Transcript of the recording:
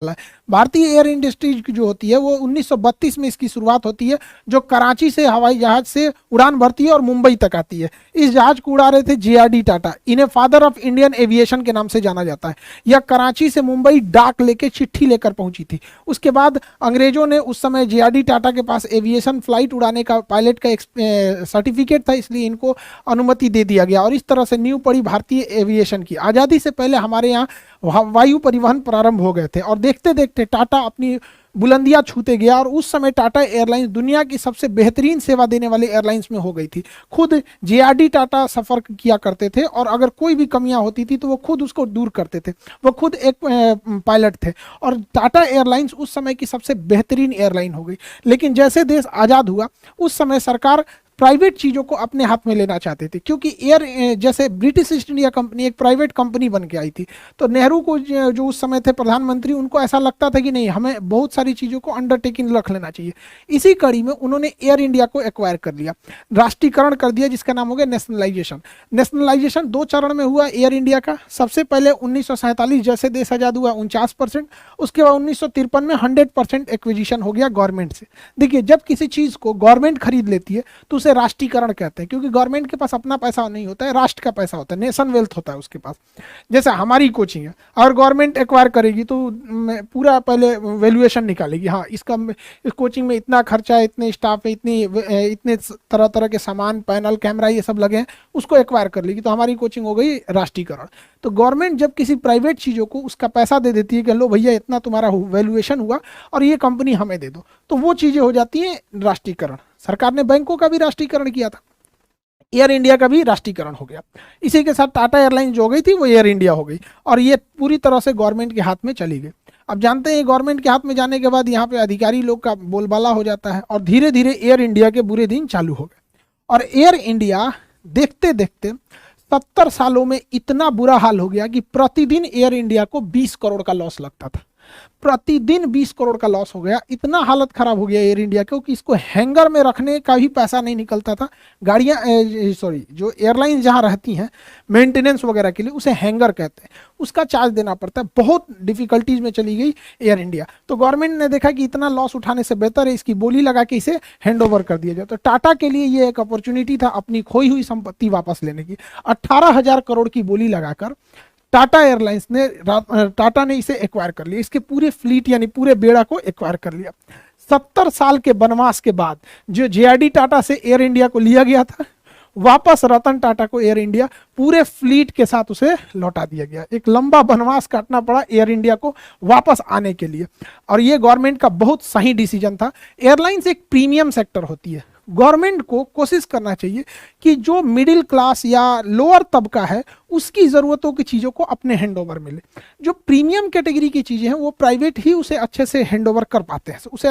है। भारतीय air industry जो होती है वो 1932 में इसकी शुरुआत होती है, जो कराची से हवाई जहाज से उड़ान भरती है और मुंबई तक आती है। इस जहाज को उड़ा रहे थे JRD टाटा। इन्हें फादर ऑफ इंडियन एविएशन के नाम से जाना जाता है। यह कराची से मुंबई डाक लेके चिट्ठी लेकर पहुंची थी। उसके बाद अंग्रेजों ने उस समय JRD टाटा के पास एविएशन फ्लाइट उड़ाने का पायलट का सर्टिफिकेट था, इसलिए इनको अनुमति दे दिया गया और इस तरह से नींव पड़ी भारतीय एविएशन की। आज़ादी से पहले हमारे यहाँ वायु परिवहन प्रारंभ हो गए थे और देखते देखते टाटा अपनी बुलंदियां छूते गया और उस समय टाटा एयरलाइंस दुनिया की सबसे बेहतरीन सेवा देने वाली एयरलाइंस में हो गई थी। खुद JRD टाटा सफर किया करते थे और अगर कोई भी कमियां होती थी तो वो खुद उसको दूर करते थे। वो खुद एक पायलट थे और टाटा एयरलाइंस उस समय की सबसे बेहतरीन एयरलाइन हो गई। लेकिन जैसे देश आज़ाद हुआ उस समय सरकार प्राइवेट चीज़ों को अपने हाथ में लेना चाहते थे, क्योंकि जैसे ब्रिटिश ईस्ट इंडिया कंपनी एक प्राइवेट कंपनी बन के आई थी, तो नेहरू को जो उस समय थे प्रधानमंत्री, उनको ऐसा लगता था कि नहीं, हमें बहुत सारी चीज़ों को अंडरटेकिंग रख लेना चाहिए। इसी कड़ी में उन्होंने एयर इंडिया को एक्वायर कर लिया, राष्ट्रीयकरण कर दिया, जिसका नाम हो गया नेशनलाइजेशन। नेशनलाइजेशन 2 चरण में हुआ एयर इंडिया का। सबसे पहले 1947 जैसे देश आज़ाद हुआ 49%, उसके बाद 1953 में 100% एक्विजिशन हो गया गवर्नमेंट से। देखिए, जब किसी चीज़ को गवर्नमेंट खरीद लेती है तो उसे राष्ट्रीयकरण कहते हैं, क्योंकि गवर्नमेंट के पास अपना पैसा नहीं होता है, राष्ट्र का पैसा होता है, नेशन वेल्थ होता है उसके पास। जैसे हमारी कोचिंग है, अगर गवर्नमेंट एक्वायर करेगी तो पूरा पहले वैल्यूएशन निकालेगी, हाँ इसका इस कोचिंग में इतना खर्चा है, इतने स्टाफ है, इतने तरह तरह के सामान, पैनल, कैमरा, ये सब लगे हैं, उसको एक्वायर कर लेगी, तो हमारी कोचिंग हो गई राष्ट्रीयकरण। तो गवर्नमेंट जब किसी प्राइवेट चीज़ों को उसका पैसा दे देती है कि लो भैया इतना तुम्हारा वैल्यूएशन हुआ और ये कंपनी हमें दे दो, तो वो चीज़ें हो जाती हैं राष्ट्रीयकरण। सरकार ने बैंकों का भी राष्ट्रीयकरण किया था, एयर इंडिया का भी राष्ट्रीयकरण हो गया। इसी के साथ टाटा एयरलाइंस जो हो गई थी वो एयर इंडिया हो गई और ये पूरी तरह से गवर्नमेंट के हाथ में चली गई। अब जानते हैं गवर्नमेंट के हाथ में जाने के बाद यहाँ पे अधिकारी लोग का बोलबाला हो जाता है और धीरे धीरे एयर इंडिया के बुरे दिन चालू हो गए। और एयर इंडिया देखते देखते 70 सालों में इतना बुरा हाल हो गया कि प्रतिदिन एयर इंडिया को 20 करोड़ का लॉस लगता था। प्रतिदिन 20 करोड़ का लॉस हो गया। इतना हालत खराब हो गया एयर इंडिया क्योंकि इसको हैंगर में रखने का भी पैसा नहीं निकलता था। गाड़ियाँ जो एयरलाइन जहाँ रहती हैं मेंटेनेंस वगैरह के लिए उसे हैंगर कहते हैं, उसका चार्ज देना पड़ता है। बहुत डिफिकल्टीज में चली गई एयर इंडिया। तो गवर्नमेंट ने देखा कि इतना लॉस उठाने से बेहतर है इसकी बोली लगा के इसे हैंड ओवर कर दिया जाए। तो टाटा के लिए ये एक अपॉर्चुनिटी था अपनी खोई हुई संपत्ति वापस लेने की। 18,000 करोड़ की बोली लगाकर टाटा ने इसे एक्वायर कर लिया, इसके पूरे फ्लीट यानी पूरे बेड़ा को एक्वायर कर लिया। 70 साल के वनवास के बाद जो JRD टाटा से एयर इंडिया को लिया गया था, वापस रतन टाटा को एयर इंडिया पूरे फ्लीट के साथ उसे लौटा दिया गया। एक लंबा वनवास काटना पड़ा एयर इंडिया को वापस आने के लिए और ये गवर्नमेंट का बहुत सही डिसीजन था। एयरलाइंस एक प्रीमियम सेक्टर होती है, गवर्नमेंट को कोशिश करना चाहिए कि जो मिडिल क्लास या लोअर तबका है उसकी ज़रूरतों की चीज़ों को अपने हैंड ओवर मिले। जो प्रीमियम कैटेगरी की चीज़ें हैं वो प्राइवेट ही उसे अच्छे से हैंड ओवर कर पाते हैं, उसे